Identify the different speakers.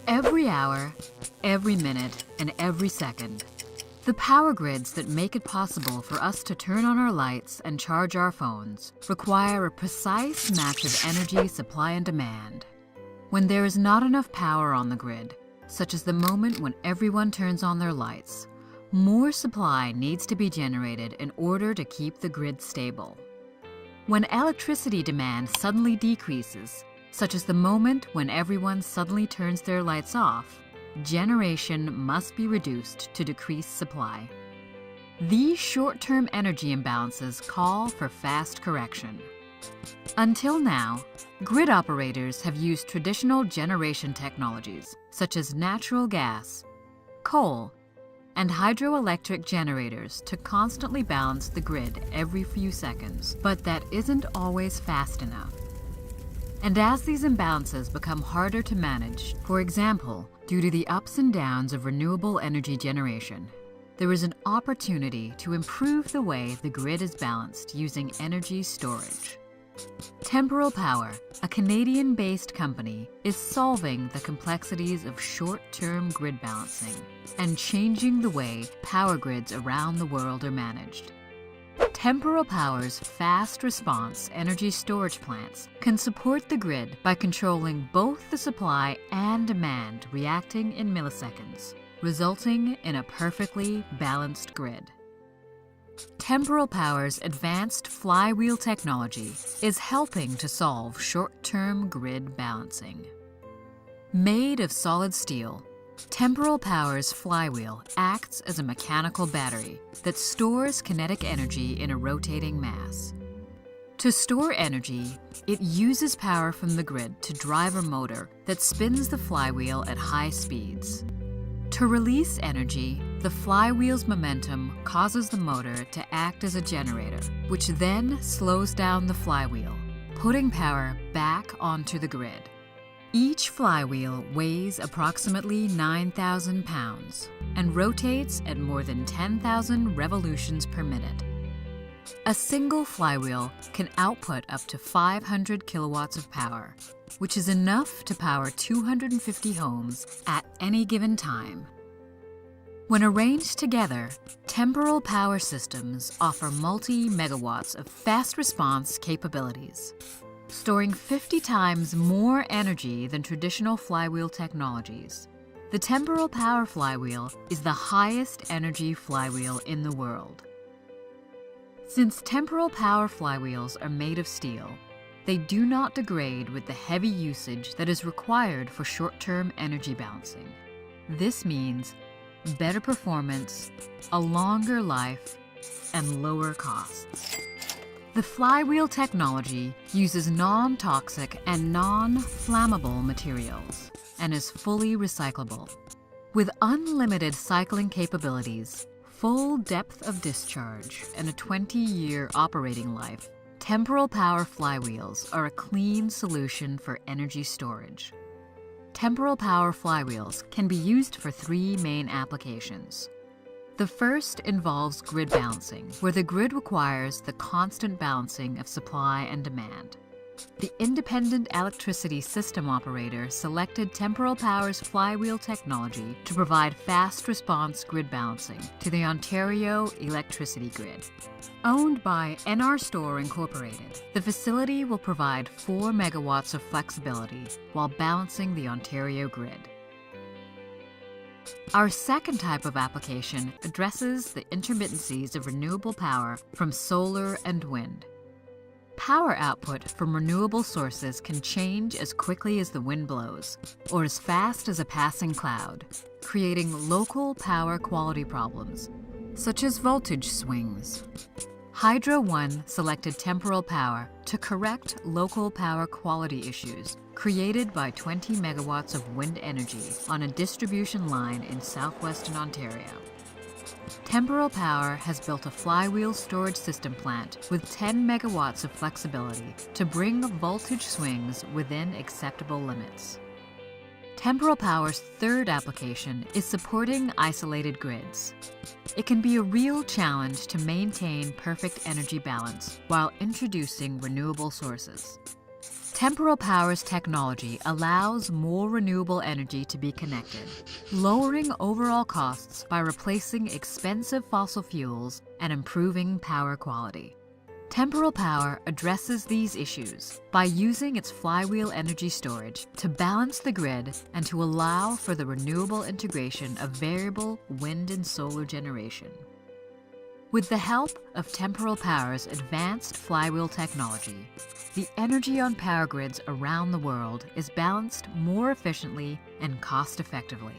Speaker 1: Every hour, every minute, and every second, the power grids that make it possible for us to turn on our lights and charge our phones require a precise match of energy supply and demand. When there is not enough power on the grid, such as the moment when everyone turns on their lights, more supply needs to be generated in order to keep the grid stable. When electricity demand suddenly decreases, such as the moment when everyone suddenly turns their lights off, generation must be reduced to decrease supply. These short-term energy imbalances call for fast correction. Until now, grid operators have used traditional generation technologies such as natural gas, coal, and hydroelectric generators to constantly balance the grid every few seconds, but that isn't always fast enough. And as these imbalances become harder to manage, for example, due to the ups and downs of renewable energy generation, there is an opportunity to improve the way the grid is balanced using energy storage. Temporal Power, a Canadian-based company, is solving the complexities of short-term grid balancing and changing the way power grids around the world are managed. Temporal Power's fast response energy storage plants can support the grid by controlling both the supply and demand reacting in milliseconds, resulting in a perfectly balanced grid. Temporal Power's advanced flywheel technology is helping to solve short-term grid balancing. Made of solid steel, Temporal Power's flywheel acts as a mechanical battery that stores kinetic energy in a rotating mass. To store energy, it uses power from the grid to drive a motor that spins the flywheel at high speeds. To release energy, the flywheel's momentum causes the motor to act as a generator, which then slows down the flywheel, putting power back onto the grid. Each flywheel weighs approximately 9,000 pounds and rotates at more than 10,000 revolutions per minute. A single flywheel can output up to 500 kilowatts of power, which is enough to power 250 homes at any given time. When arranged together, Temporal Power systems offer multi-megawatts of fast response capabilities, storing 50 times more energy than traditional flywheel technologies. The Temporal Power flywheel is the highest energy flywheel in the world. Since Temporal Power flywheels are made of steel, they do not degrade with the heavy usage that is required for short-term energy balancing. This means better performance, a longer life, and lower costs. The flywheel technology uses non-toxic and non-flammable materials and is fully recyclable. With unlimited cycling capabilities, full depth of discharge, and a 20-year operating life, Temporal Power flywheels are a clean solution for energy storage. Temporal Power flywheels can be used for three main applications. The first involves grid balancing, where the grid requires the constant balancing of supply and demand. The Independent Electricity System Operator selected Temporal Power's flywheel technology to provide fast response grid balancing to the Ontario electricity grid. Owned by NRStore Incorporated, the facility will provide 4 megawatts of flexibility while balancing the Ontario grid. Our second type of application addresses the intermittencies of renewable power from solar and wind. Power output from renewable sources can change as quickly as the wind blows, or as fast as a passing cloud, creating local power quality problems, such as voltage swings. Hydro One selected Temporal Power to correct local power quality issues created by 20 megawatts of wind energy on a distribution line in southwestern Ontario. Temporal Power has built a flywheel storage system plant with 10 megawatts of flexibility to bring voltage swings within acceptable limits. Temporal Power's third application is supporting isolated grids. It can be a real challenge to maintain perfect energy balance while introducing renewable sources. Temporal Power's technology allows more renewable energy to be connected, lowering overall costs by replacing expensive fossil fuels and improving power quality. Temporal Power addresses these issues by using its flywheel energy storage to balance the grid and to allow for the renewable integration of variable wind and solar generation. With the help of Temporal Power's advanced flywheel technology, the energy on power grids around the world is balanced more efficiently and cost-effectively.